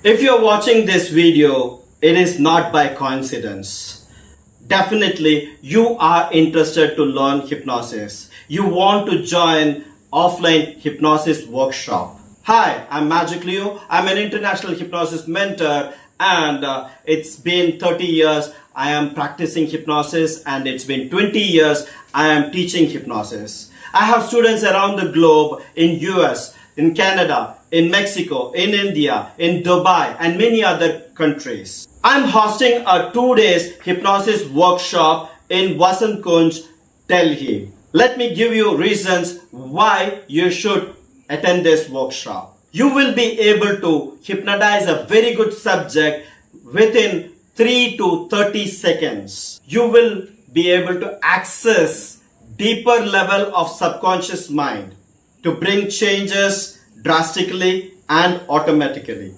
If you're watching this video, it is not by coincidence. Definitely, you are interested to learn hypnosis. You want to join offline hypnosis workshop. Hi, I'm Magic Leo. I'm an international hypnosis mentor and it's been 30 years I am practicing hypnosis and it's been 20 years I am teaching hypnosis. I have students around the globe in US, in Canada, in Mexico, in India, in Dubai, and many other countries. I'm hosting a 2-day hypnosis workshop in Vasant Kunj, Delhi. Let me give you reasons why you should attend this workshop. You will be able to hypnotize a very good subject within 3 to 30 seconds. You will be able to access deeper level of subconscious mind to bring changes drastically and automatically.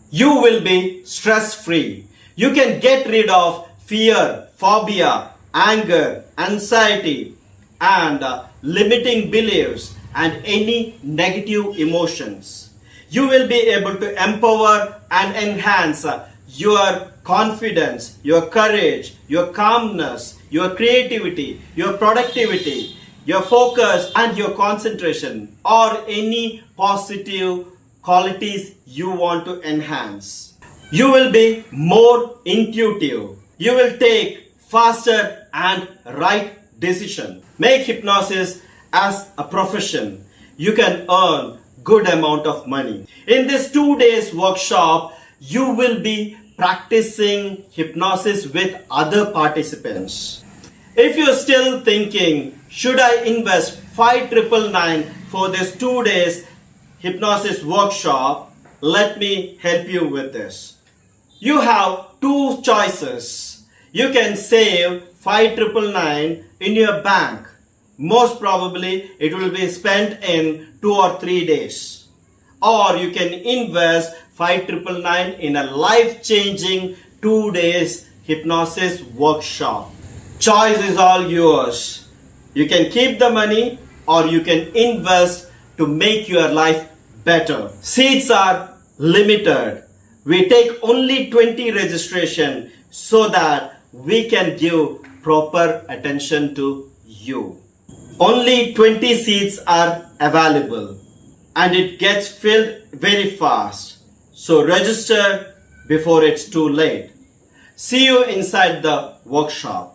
You will be stress-free. You can get rid of fear, phobia, anger, anxiety, and limiting beliefs and any negative emotions. You will be able to empower and enhance your confidence, your courage, your calmness, your creativity, your productivity, your focus and your concentration, or any positive qualities you want to enhance. You will be more intuitive. You will take faster and right decision. Make hypnosis as a profession. You can earn good amount of money. In this 2 days workshop, you will be practicing hypnosis with other participants. If you're still thinking, should I invest 5,999 for this 2 days hypnosis workshop? Let me help you with this. You have two choices. You can save 5,999 in your bank. Most probably it will be spent in 2 or 3 days. Or you can invest 5,999 in a life-changing 2 days hypnosis workshop. Choice is all yours. You can keep the money or you can invest to make your life better. Seats are limited. We take only 20 registration so that we can give proper attention to you. Only 20 seats are available and it gets filled very fast. So register before it's too late. See you inside the workshop.